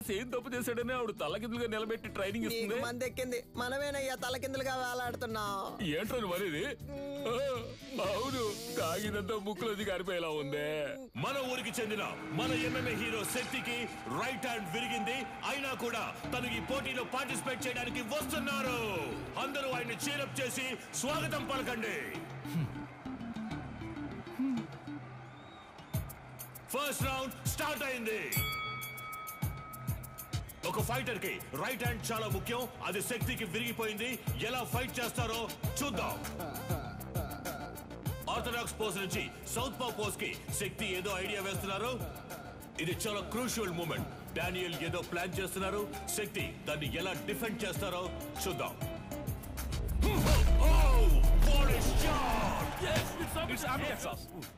Same తప్పు చేశాడని ఆవిడ తలకిందులుగా నిలబెట్టి ట్రైనింగ్ ఇస్తుంది. మంది ఎక్కింది, మనమేనయ్యా తలకిందులుగా వేలాడుతున్నాం. ఏంటో మరిది? అవును, తాగినంతా ముక్కులోది గారిపోయేలా ఉందే. మన ఊరికి చెందిన మన MMA హీరో శక్తికి రైట్ హ్యాండ్ విరిగింది. అయినా కూడా తను ఈ పోటీలో పార్టిసిపేట్ చేయడానికి వస్తున్నారు. అందరూ ఆయన్ని చీరప్ చేసి స్వాగతం పలకండి. ఫస్ట్ రౌండ్ స్టార్ట్ అయింది. ఒక ఫైటర్ కి రైట్ హ్యాండ్ చాలా ముఖ్యం. అది శక్తికి విరిగిపోయింది. ఎలా ఫైట్ చేస్తారో చూద్దాం. ఆర్థడాక్స్ పోజ్ నుంచి సౌత్ పా పోజ్ కి శక్తి ఏదో ఐడియా వేస్తున్నారు. ఇది చాలా క్రూషియల్ మూమెంట్. డానియల్ ఏదో ప్లాన్ చేస్తున్నారు. శక్తి దాన్ని ఎలా డిఫెండ్ చేస్తారో చూద్దాం.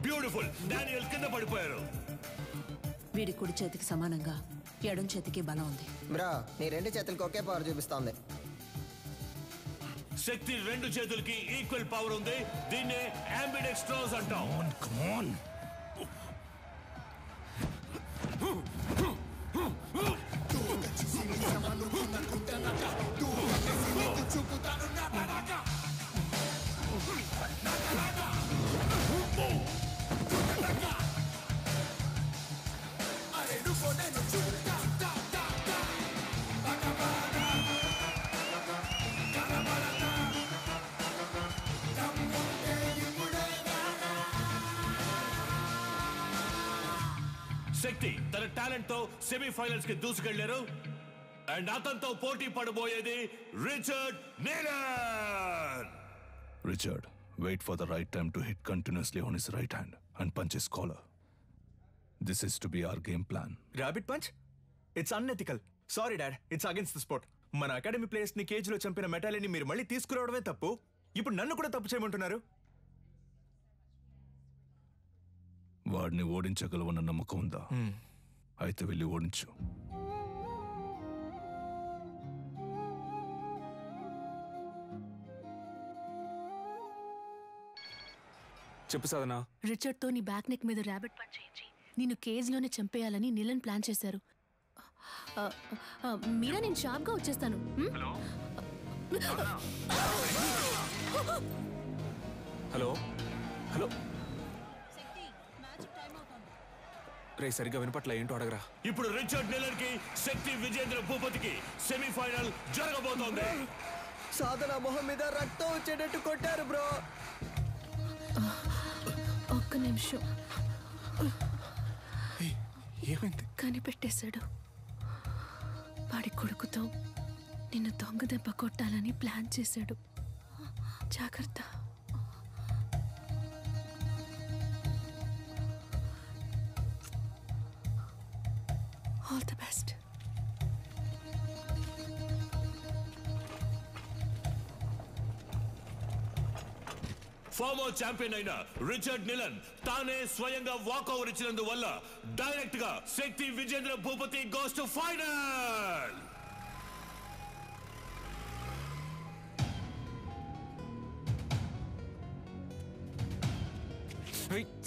బ్యూటిఫుల్. డానియల్ కింద పడిపోయారు. వీడి కుడి చేతికి సమానంగా ఎడం చేతికి బలం ఉంది. బ్రో, నీ రెండు చేతులకి ఒకే పవర్ చూపిస్తోంది. శక్తి రెండు చేతులకి ఈక్వల్ పవర్ ఉంది. దీన్నే అంబిడెక్స్ట్రోస్ అంటాం. శక్తి తన టాలెంట్ తో సెమీఫైనల్స్ కి దూసుకెళ్లారు. అండ్ అతనితో పోటీ పడబోయేది Richard నీలన్. Richard, wait for the right time to hit continuously on his right hand and punch his collar. This is to be our game plan. Rabbit punch? It's unethical. Sorry dad, it's against the sport. మన academy players ని cage లో చంపిన మెటాలిని మీరు మళ్ళీ తీసుకురావడమే తప్పు. ఇప్పుడు నన్ను కూడా తప్పు చేయమంటున్నారు. వాడిని ఓడించగలవన్న నమ్మకం ఉందా? అయితే వెళ్ళి ఓడించు. చెప్పు సాధనా. రిచర్డ్ తో నీ బ్యాక్ నెక్ మీద ర్యాబిట్ పంచ్ చేయించి నిన్ను కేజ్ లోనే చంపేయాలని నీలన్ ప్లాన్ చేశారు. మీరా, నేను షార్ప్ గా వచ్చేస్తాను. హలో హలో రే, సరిగ్గా వినపట్ల, ఏంటో అడగరా. ఇప్పుడు రిచర్డ్ నీలన్ కి శక్తి విజేంద్ర భూపతికి సెమీఫైనల్ జరగబోతోంది. సాధన మొహం మీద రక్తం వచ్చేటట్టు కొట్టారు బ్రో. ఒక్క నిమిషం. ఏమైంది? కనిపెట్టేశాడు. వాడి కొడుకుతో నిన్ను దొంగ దెబ్బ కొట్టాలని ప్లాన్ చేశాడు. జాగ్రత్త. All the best. Former champion అయిన రిచర్డ్ నీలన్ తానే స్వయంగా వాకౌవర్ ఇచ్చినందువల్ల డైరెక్ట్ గా Shakti Vijendra Bhupathi goes to final.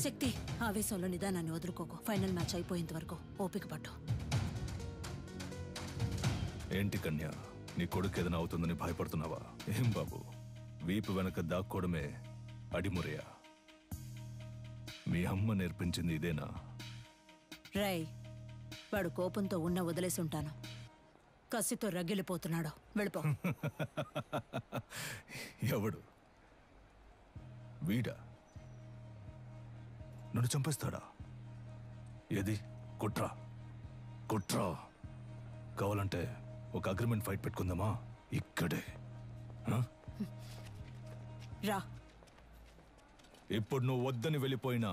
Shakti, ఆవేశంలో నిదానాన్ని వదులుకోకు. ఫైనల్ మ్యాచ్ అయిపోయేంత వరకు ఓపిక పట్టు. ఏంటి కన్యా, నీ కొడుకు ఏదైనా అవుతుందని భయపడుతున్నావా? ఏం బాబు, వీపు వెనక దాక్కోవడమే అడిమురయా? మీ అమ్మ నేర్పించింది ఇదేనా? రై, వాడు కోపంతో ఉన్న వదిలేసి ఉంటాను. కసితో రగిలిపోతున్నాడు. వెళ్ళిపో. ఎవడు? వీడా? నన్ను చంపేస్తాడా? ఏది? కుట్రా కుట్రా. కావాలంటే ఒక అగ్రిమెంట్ ఫైట్ పెట్టుకుందామా? ఇక్కడే. రా. ఇప్పుడు నువ్వు వద్దని వెళ్ళిపోయినా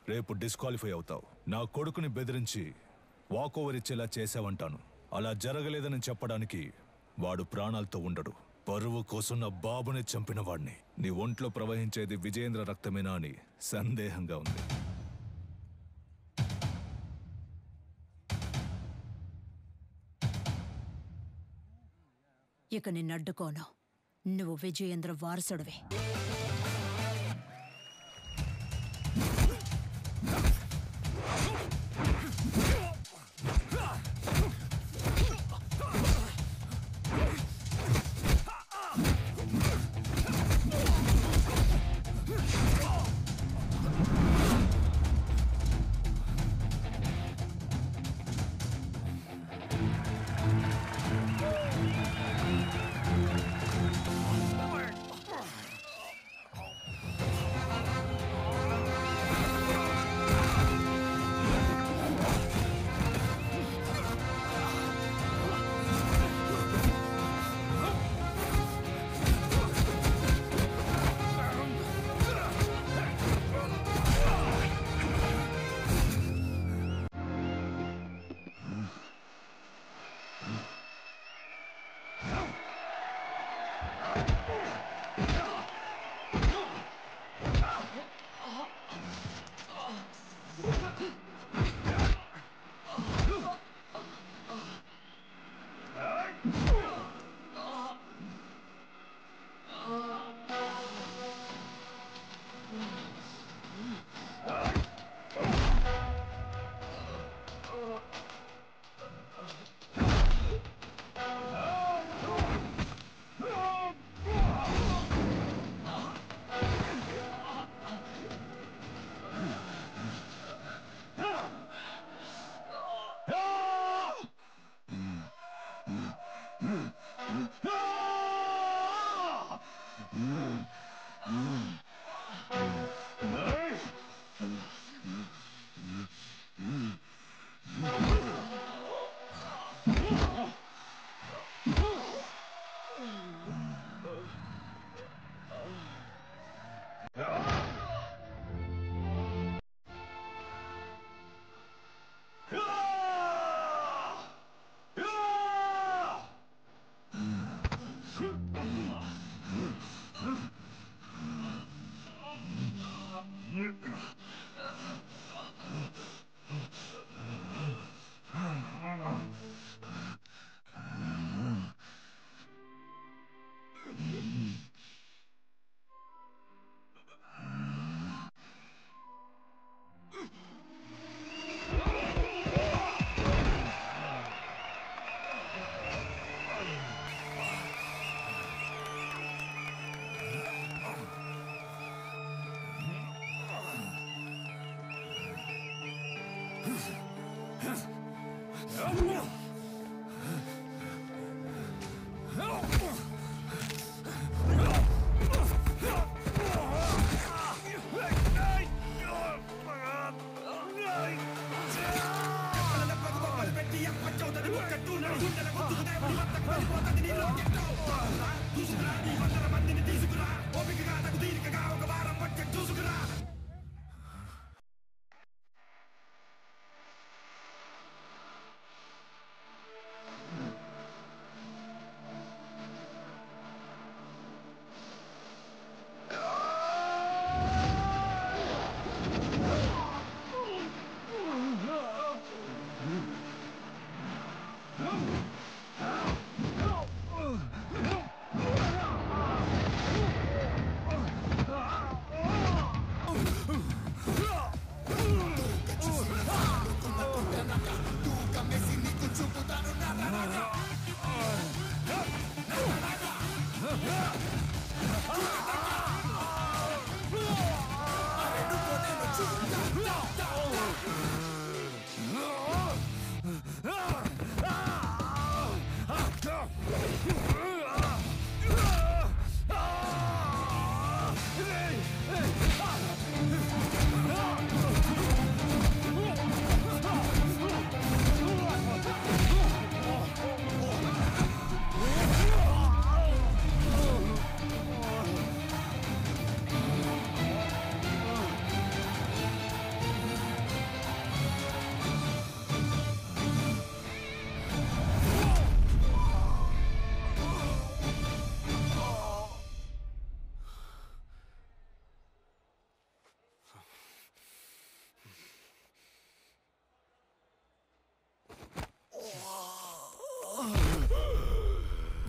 రేపు డిస్క్వాలిఫై అవుతావు. నా కొడుకుని బెదిరించి వాకోవర్ ఇచ్చేలా చేసావంటాను. అలా జరగలేదని చెప్పడానికి వాడు ప్రాణాలతో ఉండడు. పరువు కోసం నా బాబుని చంపిన వాడిని. నీ ఒంట్లో ప్రవహించేది విజయేంద్ర రక్తమేనా అని సందేహంగా ఉంది. ఇక నిన్నడ్డుకోను. నువ్వు విజయేంద్ర వారసుడివే.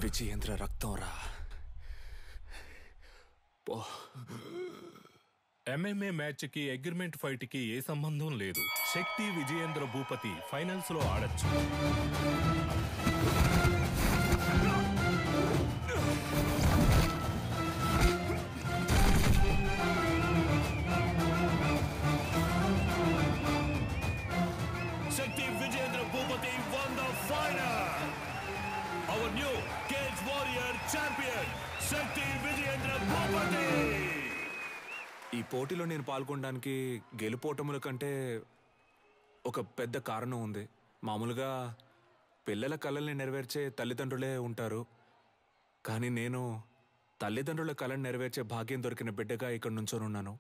విజయేంద్ర రక్తం రా. ఎంఎంఏ మ్యాచ్ కి అగ్రిమెంట్ ఫైట్ కి ఏ సంబంధం లేదు. శక్తి విజయేంద్ర భూపతి ఫైనల్స్ లో ఆడచ్చు. శక్తి Vijayendra Bhupathi won the final. Our new Cage Warrior champion, శక్తి విజయేంద్ర భూపతి. ఈ పోటీలో నేను పాల్గొనడానికి గెలుపోటముల కంటే ఒక పెద్ద కారణం ఉంది. మామూలుగా పిల్లల కలల్ని నెరవేర్చే తల్లిదండ్రులే ఉంటారు, కానీ నేను తల్లిదండ్రుల కళను నెరవేర్చే భాగ్యం దొరికిన బిడ్డగా ఇక్కడ నుంచోనున్నాను.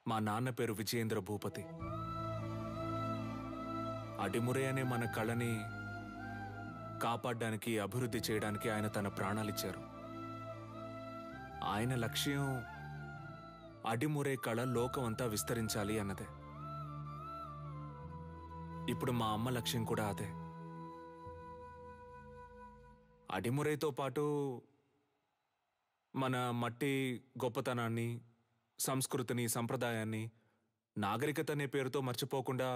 మా నాన్న పేరు విజయేంద్ర భూపతి. అడిమురే అనే మన కళని కాపాడడానికి, అభివృద్ధి చేయడానికి ఆయన తన ప్రాణాలిచ్చారు. ఆయన లక్ష్యం అడిమురే కళ లోకమంతా విస్తరించాలి అన్నదే. ఇప్పుడు మా అమ్మ లక్ష్యం కూడా అదే. అడిమురైతో పాటు మన మట్టి గొప్పతనాన్ని, సంస్కృతిని, సంప్రదాయాన్ని, నాగరికత అనే పేరుతో మర్చిపోకుండా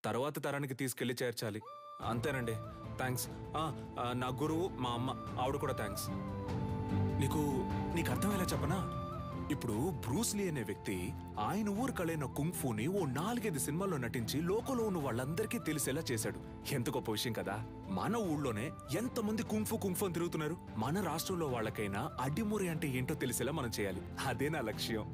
తర్వాత తరానికి తీసుకెళ్లి చేర్చాలి. అంతేనండి. థ్యాంక్స్. నా గురువు మా అమ్మ, ఆవిడ కూడా థ్యాంక్స్. నీకు అర్థమయ్యేలా చెప్పనా? ఇప్పుడు బ్రూస్లీ అనే వ్యక్తి ఆయన ఊరు కళైన కుంగ్ఫూని ఓ 4-5 సినిమాల్లో నటించి లోకంలో ఉన్న వాళ్ళందరికీ తెలిసేలా చేశాడు. ఎంత గొప్ప విషయం కదా. మన ఊళ్ళోనే ఎంతమంది కుంగ్ఫూ అని తిరుగుతున్నారు. మన రాష్ట్రంలో వాళ్ళకైనా అడ్డిమురి అంటే ఏంటో తెలిసేలా మనం చేయాలి. అదే నా లక్ష్యం.